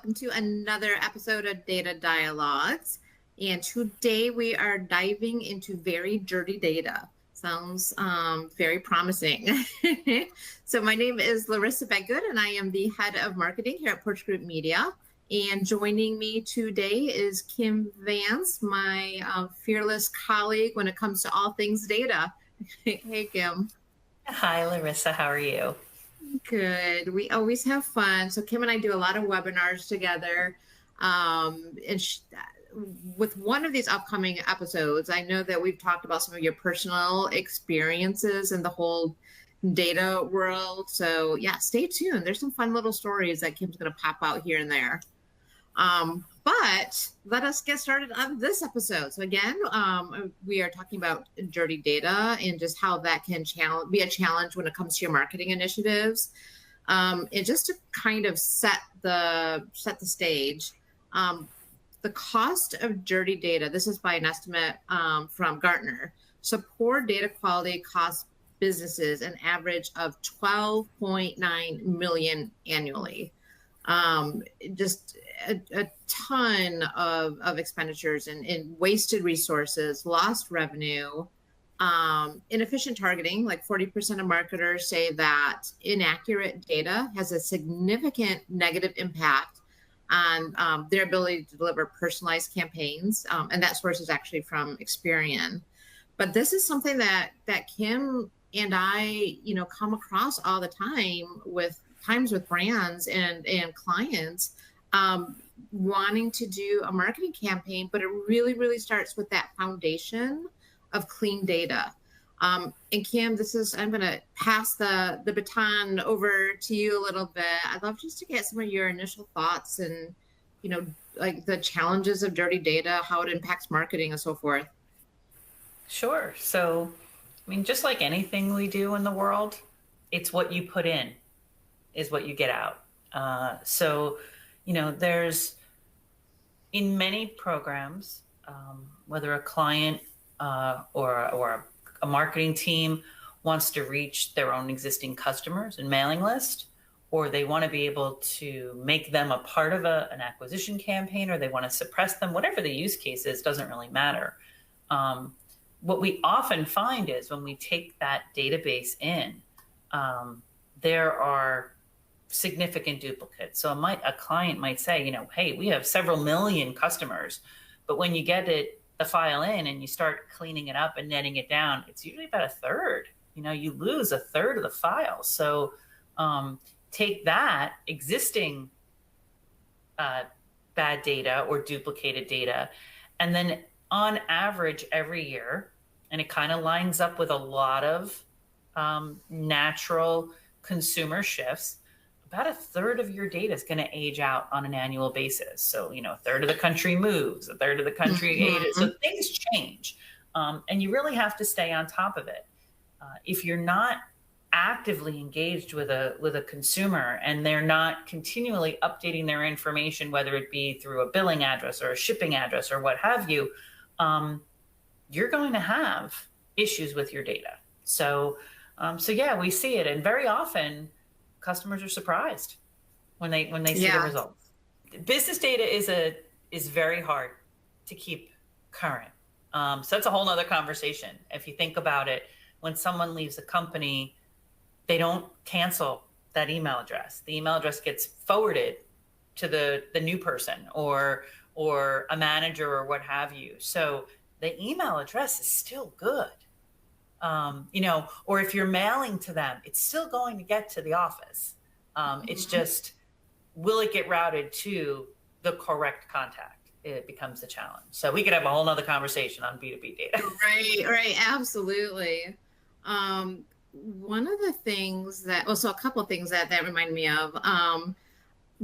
welcome to another episode of Data Dialogues. And today we are diving into very dirty data. Sounds very promising. So my name is Larissa Bedgood, and I am the head of marketing here at Porch Group Media. And joining me today is Kim Vance, my fearless colleague when it comes to all things data. Hey, Kim. Hi, Larissa. How are you? Good. We always have fun. So Kim and I do a lot of webinars together. With one of these upcoming episodes, I know that we've talked about some of your personal experiences in the whole data world. So yeah, stay tuned. There's some fun little stories that Kim's going to pop out here and there. But let us get started on this episode. So again, we are talking about dirty data and just how that can be a challenge when it comes to your marketing initiatives. And just to kind of set the stage, the cost of dirty data, this is by an estimate from Gartner. So poor data quality costs businesses an average of $12.9 million annually. Just a ton of expenditures and wasted resources, lost revenue, inefficient targeting. Like 40% of marketers say that inaccurate data has a significant negative impact on their ability to deliver personalized campaigns. And that source is actually from Experian. But this is something that Kim and I, come across all the time with brands and clients wanting to do a marketing campaign, but it really starts with that foundation of clean data. And Kim, I'm going to pass the baton over to you a little bit. I'd love just to get some of your initial thoughts and, like the challenges of dirty data, how it impacts marketing and so forth. Sure. So, just like anything we do in the world, it's what you put in is what you get out. There's in many programs, whether a client or a marketing team wants to reach their own existing customers and mailing list, or they want to be able to make them a part of an acquisition campaign, or they want to suppress them, whatever the use case is, doesn't really matter. What we often find is when we take that database in, there are significant duplicates. So a client might say, hey, we have several million customers, but when you get the file in and you start cleaning it up and netting it down, it's usually about a third. You lose a third of the file. So take that existing bad data or duplicated data, and then on average every year, and it kind of lines up with a lot of natural consumer shifts, about a third of your data is going to age out on an annual basis. So, a third of the country moves, a third of the country ages. So things change. And you really have to stay on top of it. If you're not actively engaged with a consumer and they're not continually updating their information, whether it be through a billing address or a shipping address or what have you, you're going to have issues with your data. So yeah, we see it. And very often customers are surprised when they see the results. Business data is very hard to keep current. So that's a whole nother conversation. If you think about it, when someone leaves a company, they don't cancel that email address. The email address gets forwarded to the new person or a manager or what have you. So the email address is still good. Or if you're mailing to them, it's still going to get to the office. It's just, will it get routed to the correct contact? It becomes the challenge. So we could have a whole nother conversation on B2B data. Right. Absolutely. One of the things so a couple of things that remind me of,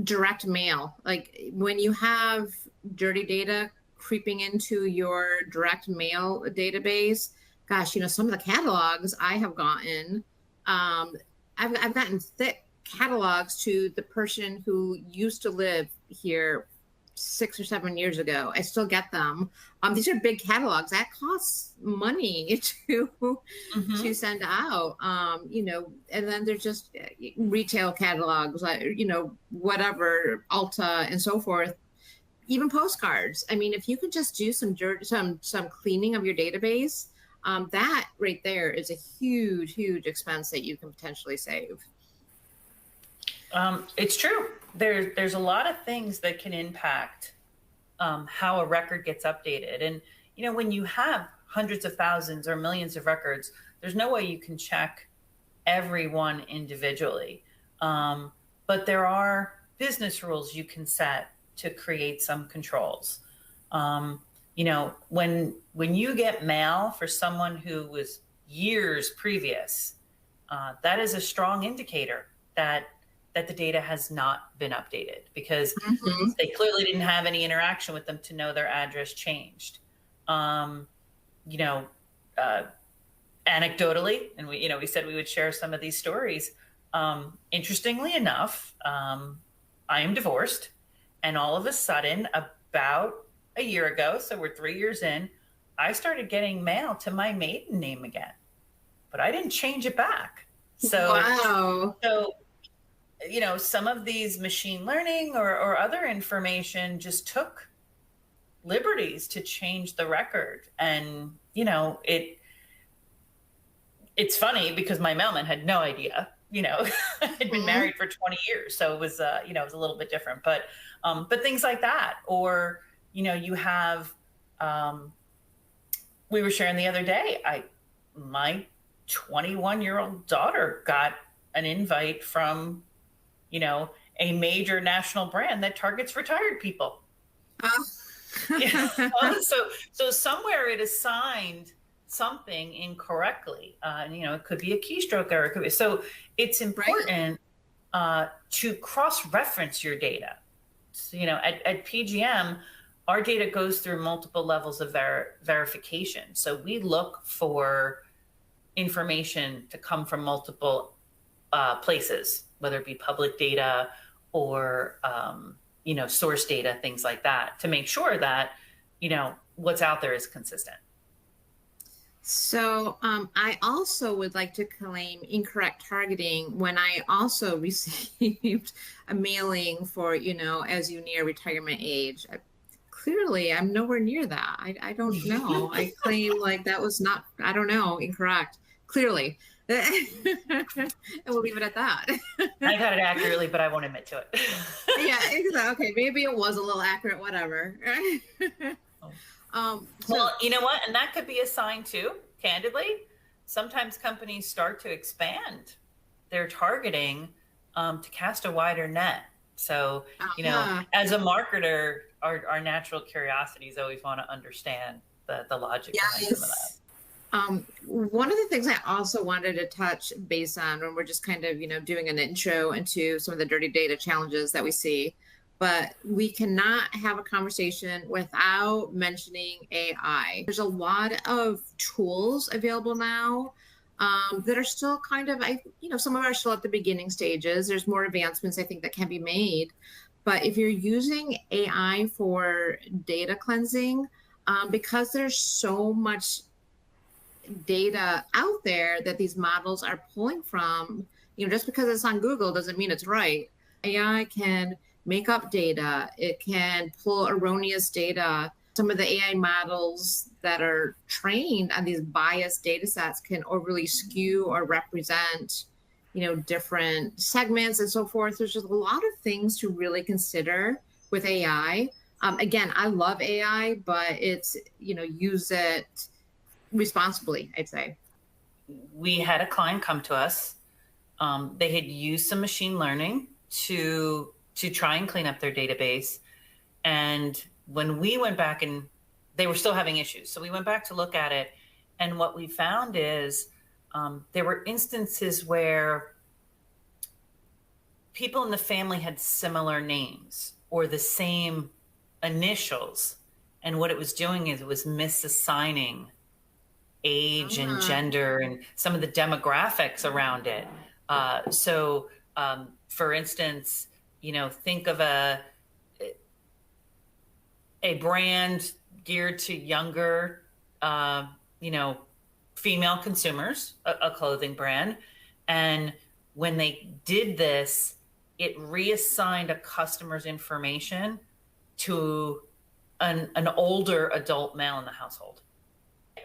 direct mail. Like when you have dirty data creeping into your direct mail database, gosh, some of the catalogs I have gotten, I've gotten thick catalogs to the person who used to live here 6 or 7 years ago. I still get them. These are big catalogs. That costs money to Hmm. send out. And then there's just retail catalogs, like whatever, Ulta and so forth. Even postcards. I mean, if you could just do some cleaning of your database, that right there is a huge expense that you can potentially save. It's true. There's a lot of things that can impact how a record gets updated. And, when you have hundreds of thousands or millions of records, there's no way you can check everyone individually. But there are business rules you can set to create some controls. When you get mail for someone who was years previous, that is a strong indicator that the data has not been updated, because Mhm. they clearly didn't have any interaction with them to know their address changed. Um, you know, uh, Anecdotally, and we said we would share some of these stories. Interestingly enough, I am divorced, and all of a sudden, about a year ago, so we're 3 years in, I started getting mail to my maiden name again, but I didn't change it back. So, Wow. so some of these machine learning or other information just took liberties to change the record. And it's funny because my mailman had no idea. I'd been Mhm. married for 20 years, so it was it was a little bit different. But things like that. Or you have we were sharing the other day, my 21-year-old daughter got an invite from a major national brand that targets retired people. Oh. Yeah. So somewhere it assigned something incorrectly. It could be a keystroke error. So it's Right. important to cross-reference your data. So, at PGM, our data goes through multiple levels of verification. So we look for information to come from multiple places, whether it be public data or source data, things like that, to make sure that what's out there is consistent. So I also would like to claim incorrect targeting when I also received a mailing for, as you near retirement age. Clearly, I'm nowhere near that. I don't know. I claim like that was not, I don't know, incorrect. Clearly. And we'll leave it at that. I got it accurately, but I won't admit to it. Yeah, exactly. Okay, maybe it was a little accurate, whatever. So Well, you know what? And that could be a sign too, candidly. Sometimes companies start to expand their targeting to cast a wider net. So, uh, as a marketer, our natural curiosities always want to understand the logic behind some of that. yes. One of the things I also wanted to touch base on when we're just kind of, doing an intro into some of the dirty data challenges that we see, but we cannot have a conversation without mentioning AI. There's a lot of tools available now that are still kind of, some of them are still at the beginning stages. There's more advancements I think that can be made. But if you're using AI for data cleansing, because there's so much data out there that these models are pulling from, just because it's on Google doesn't mean it's right. AI can make up data, it can pull erroneous data. Some of the AI models that are trained on these biased data sets can overly skew or represent, different segments and so forth. There's just a lot of things to really consider with AI. Again, I love AI, but it's, use it responsibly, I'd say. We had a client come to us. They had used some machine learning to try and clean up their database. And when we went back, and they were still having issues, so we went back to look at it. And what we found is there were instances where people in the family had similar names or the same initials. And what it was doing is it was misassigning age and Ah, gender and some of the demographics around it. So, for instance, think of a brand geared to younger, you know, female consumers, a clothing brand. And when they did this, it reassigned a customer's information to an older adult male in the household.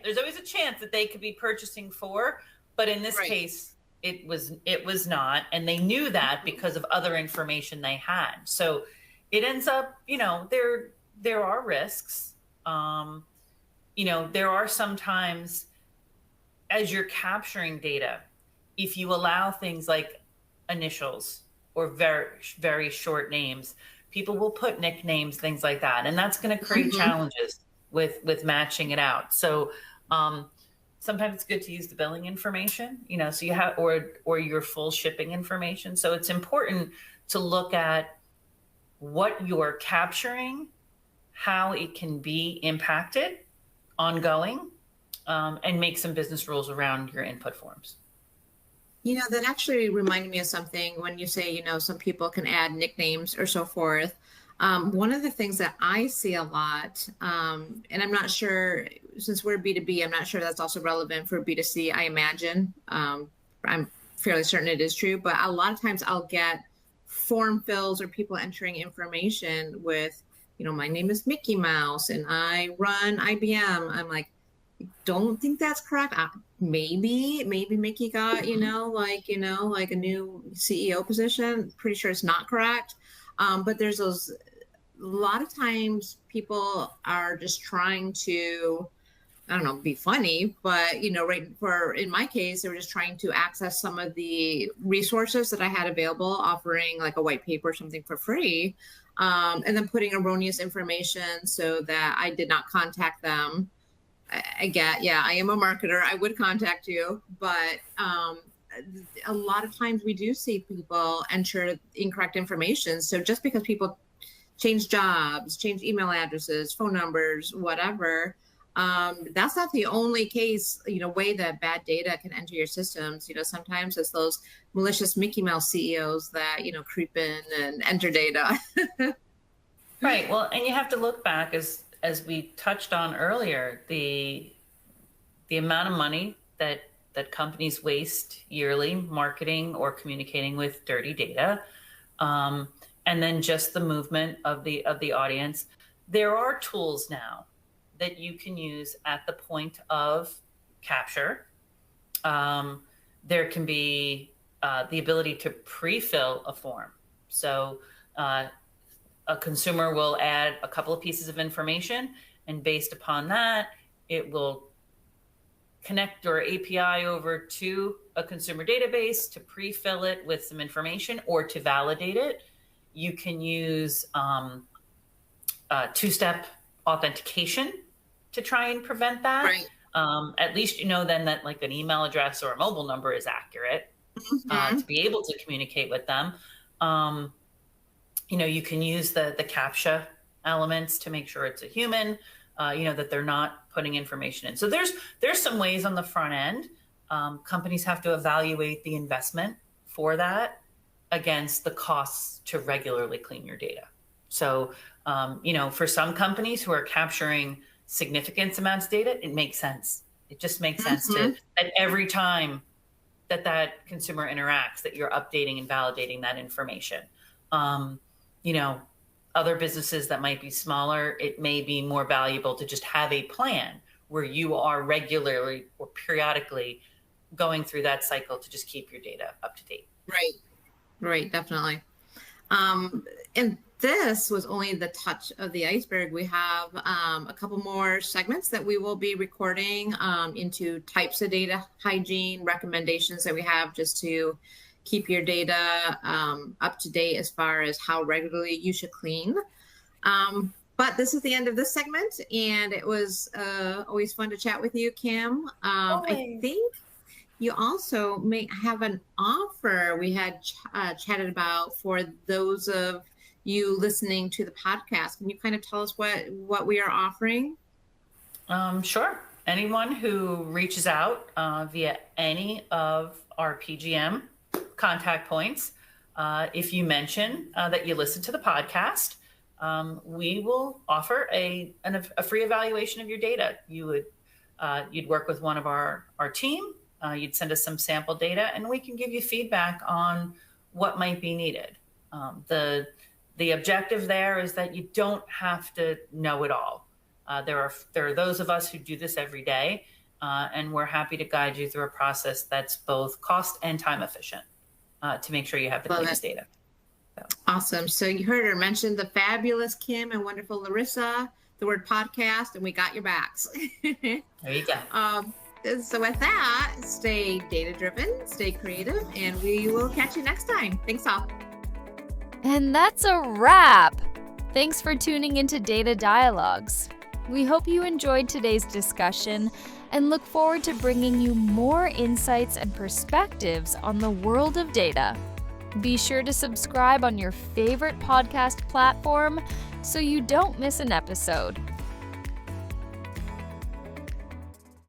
There's always a chance that they could be purchasing for, but in this Right. case, it was not, and they knew that because of other information they had. So it ends up, you know, there are risks. You know, there are sometimes as you're capturing data, if you allow things like initials or very short names, people will put nicknames, things like that, and that's going to create Mm-hmm. challenges with matching it out. So sometimes it's good to use the billing information, you know, so you have or your full shipping information. So it's important to look at what you're capturing, how it can be impacted ongoing, and make some business rules around your input forms. You know, that actually reminded me of something when you say, you know, some people can add nicknames or so forth. One of the things that I see a lot, and I'm not sure, since we're B2B, I'm not sure that's also relevant for B2C, I imagine. I'm fairly certain it is true, but a lot of times I'll get form fills or people entering information with, you know, my name is Mickey Mouse and I run IBM. I'm like, don't think that's correct. Maybe Mickey got, you know, like a new CEO position. Pretty sure it's not correct. But there's those, a lot of times people are just trying to, I don't know, be funny, but you know, right for in my case, they were just trying to access some of the resources that I had available, offering like a white paper or something for free, and then putting erroneous information so that I did not contact them. I get, yeah, I am a marketer. I would contact you, but a lot of times we do see people enter incorrect information. So just because people change jobs, change email addresses, phone numbers, whatever, that's not the only case, you know, way that bad data can enter your systems. You know, sometimes it's those malicious Mickey Mouse CEOs that, you know, creep in and enter data. Right. Well, and you have to look back as we touched on earlier, the amount of money that companies waste yearly marketing or communicating with dirty data, and then just the movement of the audience. There are tools now that you can use at the point of capture. There can be the ability to pre-fill a form. So a consumer will add a couple of pieces of information, and based upon that, it will connect your API over to a consumer database to pre-fill it with some information or to validate it. You can use two-step authentication to try and prevent that. Right. At least you know then that like an email address or a mobile number is accurate to be able to communicate with them. You know, you can use the CAPTCHA elements to make sure it's a human, you know, that they're not putting information in. So there's some ways on the front end. Companies have to evaluate the investment for that against the costs to regularly clean your data. So, you know, for some companies who are capturing significant amounts of data, it makes sense. It just makes sense to that every time that consumer interacts, that you're updating and validating that information. You know, other businesses that might be smaller, it may be more valuable to just have a plan where you are regularly or periodically going through that cycle to just keep your data up to date. Right. Right. Definitely. And this was only the touch of the iceberg. We have a couple more segments that we will be recording into types of data hygiene recommendations that we have just to keep your data up to date as far as how regularly you should clean. But this is the end of this segment, and it was always fun to chat with you, Kim. I think you also may have an offer we had chatted about for those of you listening to the podcast. Can you kind of tell us what we are offering? Sure. Anyone who reaches out via any of our PGM contact points, if you mention that you listen to the podcast, we will offer a free evaluation of your data. You'd work with one of our team. You'd send us some sample data, and we can give you feedback on what might be needed. The objective there is that you don't have to know it all. There are those of us who do this every day, and we're happy to guide you through a process that's both cost and time efficient to make sure you have the cleanest data. So. Awesome. So you heard her mention the fabulous Kim and wonderful Larissa, the word podcast, and we got your backs. There you go. So with that, stay data-driven, stay creative, and we will catch you next time. Thanks all. And that's a wrap. Thanks for tuning into Data Dialogues. We hope you enjoyed today's discussion and look forward to bringing you more insights and perspectives on the world of data. Be sure to subscribe on your favorite podcast platform so you don't miss an episode.